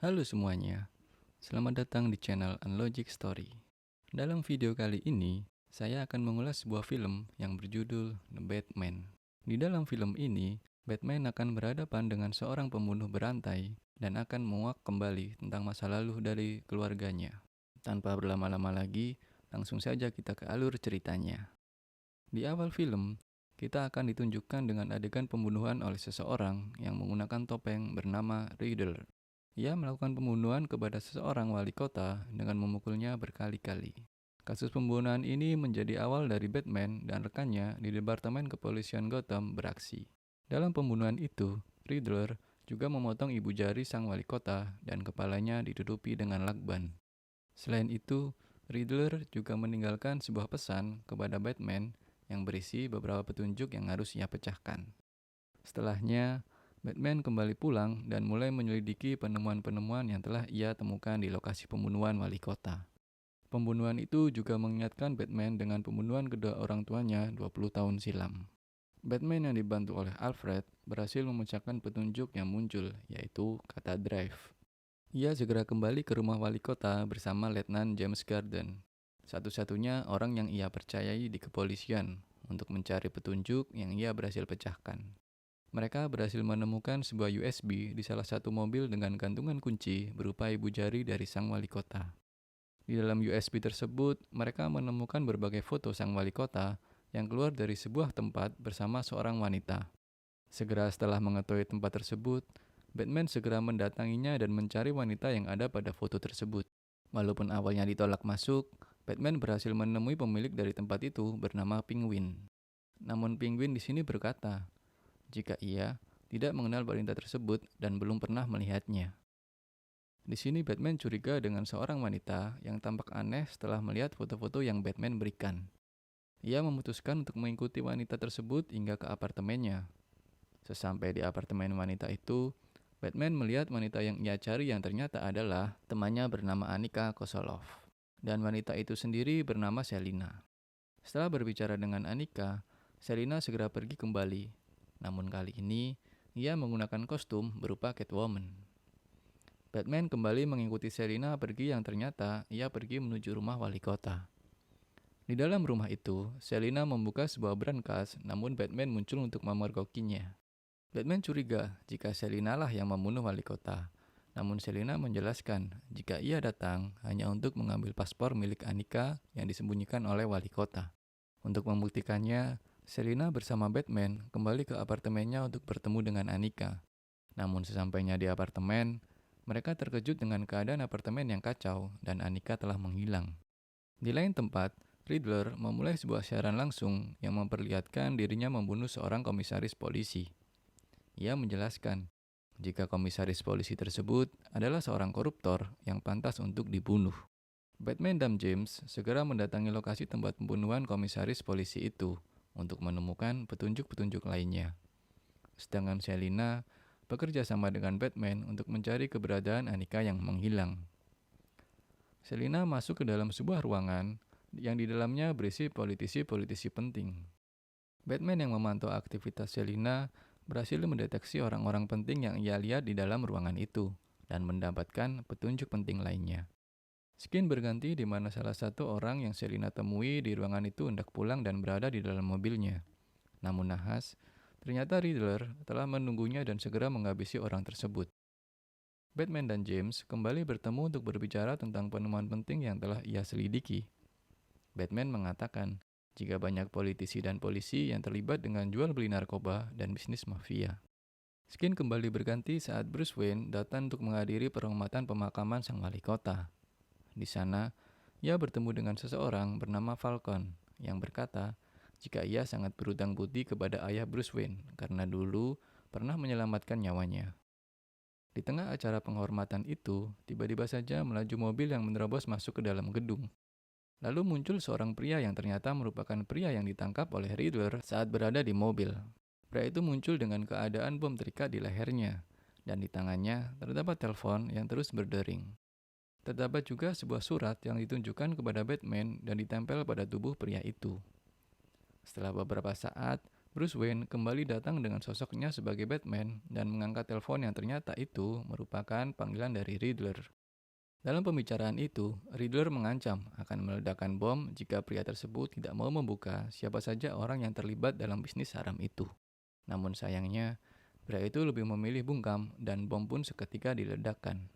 Halo semuanya, selamat datang di channel Unlogic Story. Dalam video kali ini, saya akan mengulas sebuah film yang berjudul The Batman. Di dalam film ini, Batman akan berhadapan dengan seorang pembunuh berantai dan akan menguak kembali tentang masa lalu dari keluarganya. Tanpa berlama-lama lagi, langsung saja kita ke alur ceritanya. Di awal film, kita akan ditunjukkan dengan adegan pembunuhan oleh seseorang yang menggunakan topeng bernama Riddler. Ia melakukan pembunuhan kepada seseorang wali kota dengan memukulnya berkali-kali. Kasus pembunuhan ini menjadi awal dari Batman dan rekannya di Departemen Kepolisian Gotham beraksi. Dalam pembunuhan itu, Riddler juga memotong ibu jari sang wali kota dan kepalanya ditutupi dengan lakban. Selain itu, Riddler juga meninggalkan sebuah pesan kepada Batman yang berisi beberapa petunjuk yang harus ia pecahkan. Setelahnya, Batman kembali pulang dan mulai menyelidiki penemuan-penemuan yang telah ia temukan di lokasi pembunuhan wali kota. Pembunuhan itu juga mengingatkan Batman dengan pembunuhan kedua orang tuanya 20 tahun silam. Batman yang dibantu oleh Alfred berhasil memecahkan petunjuk yang muncul, yaitu kata drive. Ia segera kembali ke rumah wali kota bersama Letnan James Garden, satu-satunya orang yang ia percayai di kepolisian, untuk mencari petunjuk yang ia berhasil pecahkan. Mereka berhasil menemukan sebuah USB di salah satu mobil dengan gantungan kunci berupa ibu jari dari sang wali kota. Di dalam USB tersebut, mereka menemukan berbagai foto sang wali kota yang keluar dari sebuah tempat bersama seorang wanita. Segera setelah mengetahui tempat tersebut, Batman segera mendatanginya dan mencari wanita yang ada pada foto tersebut. Walaupun awalnya ditolak masuk, Batman berhasil menemui pemilik dari tempat itu bernama Penguin. Namun Penguin di sini berkata, jika ia tidak mengenal wanita tersebut dan belum pernah melihatnya. Di sini Batman curiga dengan seorang wanita yang tampak aneh setelah melihat foto-foto yang Batman berikan. Ia memutuskan untuk mengikuti wanita tersebut hingga ke apartemennya. Sesampai di apartemen wanita itu, Batman melihat wanita yang ia cari yang ternyata adalah temannya bernama Annika Kosolov. Dan wanita itu sendiri bernama Selina. Setelah berbicara dengan Annika, Selina segera pergi kembali. Namun kali ini, ia menggunakan kostum berupa Catwoman. Batman kembali mengikuti Selina pergi yang ternyata ia pergi menuju rumah wali kota. Di dalam rumah itu, Selina membuka sebuah brankas, namun Batman muncul untuk memergokinya. Batman curiga jika Selina lah yang membunuh wali kota. Namun Selina menjelaskan jika ia datang hanya untuk mengambil paspor milik Annika yang disembunyikan oleh wali kota. Untuk membuktikannya, Selina bersama Batman kembali ke apartemennya untuk bertemu dengan Annika. Namun sesampainya di apartemen, mereka terkejut dengan keadaan apartemen yang kacau dan Annika telah menghilang. Di lain tempat, Riddler memulai sebuah siaran langsung yang memperlihatkan dirinya membunuh seorang komisaris polisi. Ia menjelaskan jika komisaris polisi tersebut adalah seorang koruptor yang pantas untuk dibunuh. Batman dan James segera mendatangi lokasi tempat pembunuhan komisaris polisi itu untuk menemukan petunjuk-petunjuk lainnya. Sedangkan Selina bekerja sama dengan Batman untuk mencari keberadaan Annika yang menghilang. Selina masuk ke dalam sebuah ruangan yang di dalamnya berisi politisi-politisi penting. Batman yang memantau aktivitas Selina berhasil mendeteksi orang-orang penting yang ia lihat di dalam ruangan itu dan mendapatkan petunjuk penting lainnya. Skin berganti di mana salah satu orang yang Selina temui di ruangan itu hendak pulang dan berada di dalam mobilnya. Namun nahas, ternyata Riddler telah menunggunya dan segera menghabisi orang tersebut. Batman dan James kembali bertemu untuk berbicara tentang penemuan penting yang telah ia selidiki. Batman mengatakan jika banyak politisi dan polisi yang terlibat dengan jual beli narkoba dan bisnis mafia. Skin kembali berganti saat Bruce Wayne datang untuk menghadiri penghormatan pemakaman sang wali kota. Di sana, ia bertemu dengan seseorang bernama Falcon yang berkata jika ia sangat berhutang budi kepada ayah Bruce Wayne karena dulu pernah menyelamatkan nyawanya. Di tengah acara penghormatan itu, tiba-tiba saja melaju mobil yang menerobos masuk ke dalam gedung. Lalu muncul seorang pria yang ternyata merupakan pria yang ditangkap oleh Riddler saat berada di mobil. Pria itu muncul dengan keadaan bom terikat di lehernya, dan di tangannya terdapat telepon yang terus berdering. Terdapat juga sebuah surat yang ditunjukkan kepada Batman dan ditempel pada tubuh pria itu. Setelah beberapa saat, Bruce Wayne kembali datang dengan sosoknya sebagai Batman dan mengangkat telepon yang ternyata itu merupakan panggilan dari Riddler. Dalam pembicaraan itu, Riddler mengancam akan meledakkan bom jika pria tersebut tidak mau membuka siapa saja orang yang terlibat dalam bisnis haram itu. Namun sayangnya, pria itu lebih memilih bungkam dan bom pun seketika diledakkan.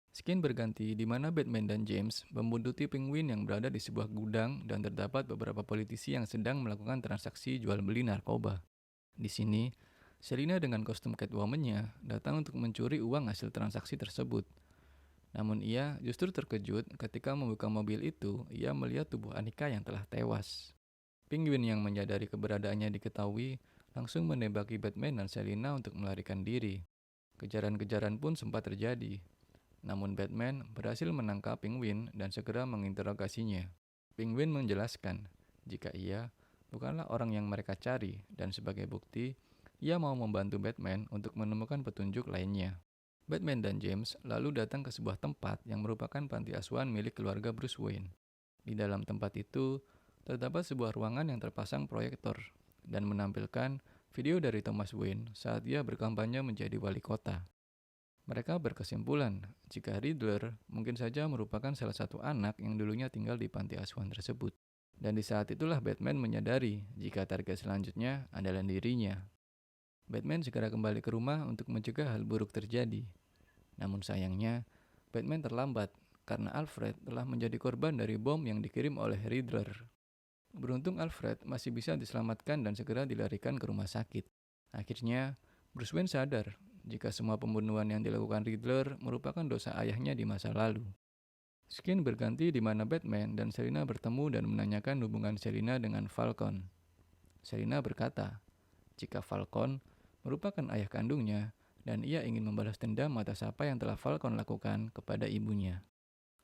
Skin berganti di mana Batman dan James membuntuti penguin yang berada di sebuah gudang dan terdapat beberapa politisi yang sedang melakukan transaksi jual beli narkoba. Di sini, Selina dengan kostum Catwoman-nya datang untuk mencuri uang hasil transaksi tersebut. Namun ia justru terkejut ketika membuka mobil itu, ia melihat tubuh Annika yang telah tewas. Penguin yang menyadari keberadaannya diketahui langsung menembaki Batman dan Selina untuk melarikan diri. Kejaran-kejaran pun sempat terjadi. Namun Batman berhasil menangkap Penguin dan segera menginterogasinya. Penguin menjelaskan jika ia bukanlah orang yang mereka cari dan sebagai bukti, ia mau membantu Batman untuk menemukan petunjuk lainnya. Batman dan James lalu datang ke sebuah tempat yang merupakan panti asuhan milik keluarga Bruce Wayne. Di dalam tempat itu, terdapat sebuah ruangan yang terpasang proyektor dan menampilkan video dari Thomas Wayne saat ia berkampanye menjadi wali kota. Mereka berkesimpulan jika Riddler mungkin saja merupakan salah satu anak yang dulunya tinggal di panti asuhan tersebut. Dan di saat itulah Batman menyadari jika target selanjutnya adalah dirinya. Batman segera kembali ke rumah untuk mencegah hal buruk terjadi. Namun sayangnya, Batman terlambat karena Alfred telah menjadi korban dari bom yang dikirim oleh Riddler. Beruntung Alfred masih bisa diselamatkan dan segera dilarikan ke rumah sakit. Akhirnya, Bruce Wayne sadar jika semua pembunuhan yang dilakukan Riddler merupakan dosa ayahnya di masa lalu. Skin berganti di mana Batman dan Selina bertemu dan menanyakan hubungan Selina dengan Falcon. Selina berkata, jika Falcon merupakan ayah kandungnya dan ia ingin membalas dendam atas apa yang telah Falcon lakukan kepada ibunya.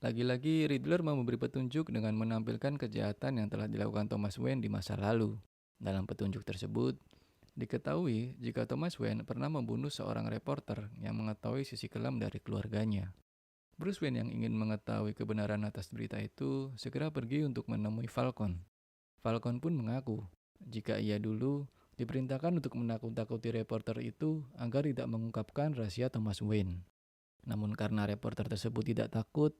Lagi-lagi Riddler memberi petunjuk dengan menampilkan kejahatan yang telah dilakukan Thomas Wayne di masa lalu. Dalam petunjuk tersebut, diketahui jika Thomas Wayne pernah membunuh seorang reporter yang mengetahui sisi kelam dari keluarganya. Bruce Wayne yang ingin mengetahui kebenaran atas berita itu segera pergi untuk menemui Falcon. Falcon pun mengaku jika ia dulu diperintahkan untuk menakut-takuti reporter itu agar tidak mengungkapkan rahasia Thomas Wayne. Namun karena reporter tersebut tidak takut,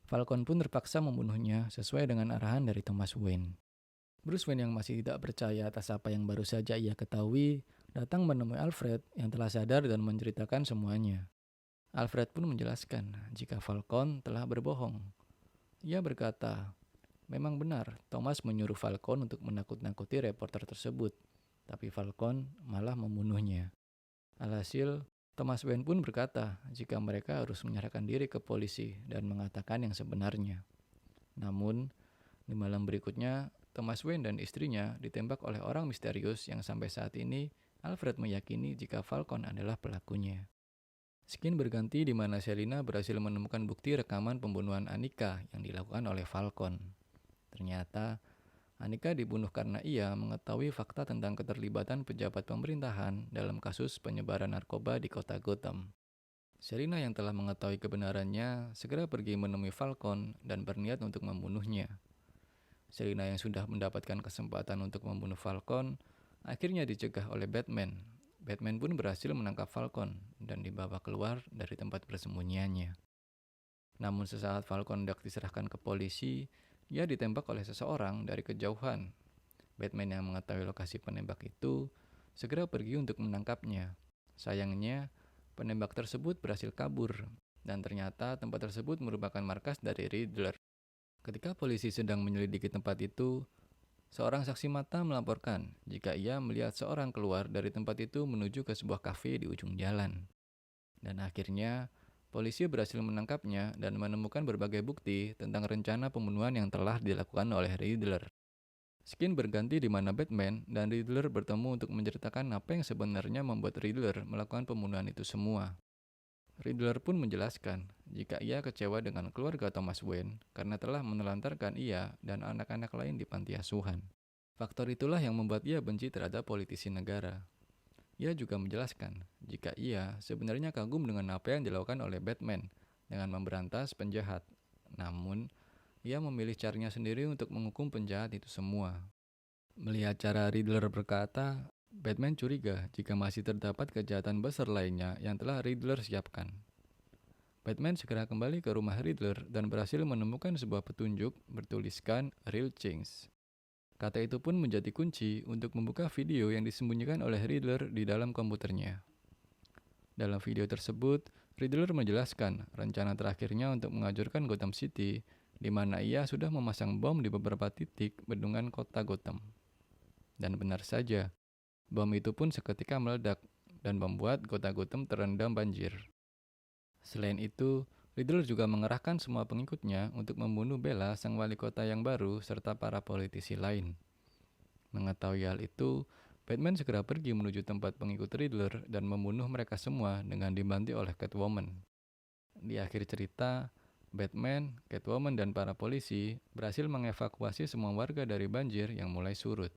Falcon pun terpaksa membunuhnya sesuai dengan arahan dari Thomas Wayne. Bruce Wayne yang masih tidak percaya atas apa yang baru saja ia ketahui, datang menemui Alfred yang telah sadar dan menceritakan semuanya. Alfred pun menjelaskan jika Falcon telah berbohong. Ia berkata, memang benar Thomas menyuruh Falcon untuk menakut-nakuti reporter tersebut, tapi Falcon malah membunuhnya. Alhasil, Thomas Wayne pun berkata jika mereka harus menyerahkan diri ke polisi dan mengatakan yang sebenarnya. Namun, di malam berikutnya, Thomas Wayne dan istrinya ditembak oleh orang misterius yang sampai saat ini Alfred meyakini jika Falcon adalah pelakunya. Skin berganti di mana Selina berhasil menemukan bukti rekaman pembunuhan Annika yang dilakukan oleh Falcon. Ternyata, Annika dibunuh karena ia mengetahui fakta tentang keterlibatan pejabat pemerintahan dalam kasus penyebaran narkoba di kota Gotham. Selina yang telah mengetahui kebenarannya segera pergi menemui Falcon dan berniat untuk membunuhnya. Selina yang sudah mendapatkan kesempatan untuk membunuh Falcon, akhirnya dicegah oleh Batman. Batman pun berhasil menangkap Falcon dan dibawa keluar dari tempat persembunyiannya. Namun sesaat Falcon hendak diserahkan ke polisi, ia ditembak oleh seseorang dari kejauhan. Batman yang mengetahui lokasi penembak itu segera pergi untuk menangkapnya. Sayangnya, penembak tersebut berhasil kabur dan ternyata tempat tersebut merupakan markas dari Riddler. Ketika polisi sedang menyelidiki tempat itu, seorang saksi mata melaporkan jika ia melihat seorang keluar dari tempat itu menuju ke sebuah kafe di ujung jalan. Dan akhirnya, polisi berhasil menangkapnya dan menemukan berbagai bukti tentang rencana pembunuhan yang telah dilakukan oleh Riddler. Skin berganti di mana Batman dan Riddler bertemu untuk menceritakan apa yang sebenarnya membuat Riddler melakukan pembunuhan itu semua. Riddler pun menjelaskan jika ia kecewa dengan keluarga Thomas Wayne karena telah menelantarkan ia dan anak-anak lain di panti asuhan. Faktor itulah yang membuat ia benci terhadap politisi negara. Ia juga menjelaskan jika ia sebenarnya kagum dengan apa yang dilakukan oleh Batman dengan memberantas penjahat. Namun, ia memilih caranya sendiri untuk menghukum penjahat itu semua. Melihat cara Riddler berkata, Batman curiga jika masih terdapat kejahatan besar lainnya yang telah Riddler siapkan. Batman segera kembali ke rumah Riddler dan berhasil menemukan sebuah petunjuk bertuliskan Real Change. Kata itu pun menjadi kunci untuk membuka video yang disembunyikan oleh Riddler di dalam komputernya. Dalam video tersebut, Riddler menjelaskan rencana terakhirnya untuk menghancurkan Gotham City, di mana ia sudah memasang bom di beberapa titik bendungan kota Gotham. Dan benar saja, bom itu pun seketika meledak dan membuat kota Gotham terendam banjir. Selain itu, Riddler juga mengerahkan semua pengikutnya untuk membunuh Bella, sang wali kota yang baru, serta para politisi lain. Mengetahui hal itu, Batman segera pergi menuju tempat pengikut Riddler dan membunuh mereka semua dengan dibantu oleh Catwoman. Di akhir cerita, Batman, Catwoman, dan para polisi berhasil mengevakuasi semua warga dari banjir yang mulai surut.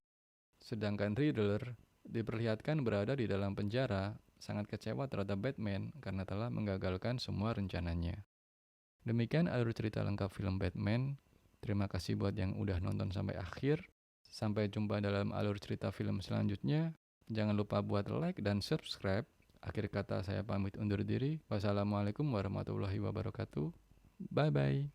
Sedangkan Riddler diperlihatkan berada di dalam penjara, sangat kecewa terhadap Batman karena telah menggagalkan semua rencananya. Demikian alur cerita lengkap film Batman. Terima kasih buat yang udah nonton sampai akhir. Sampai jumpa dalam alur cerita film selanjutnya. Jangan lupa buat like dan subscribe. Akhir kata saya pamit undur diri. Wassalamualaikum warahmatullahi wabarakatuh. Bye-bye.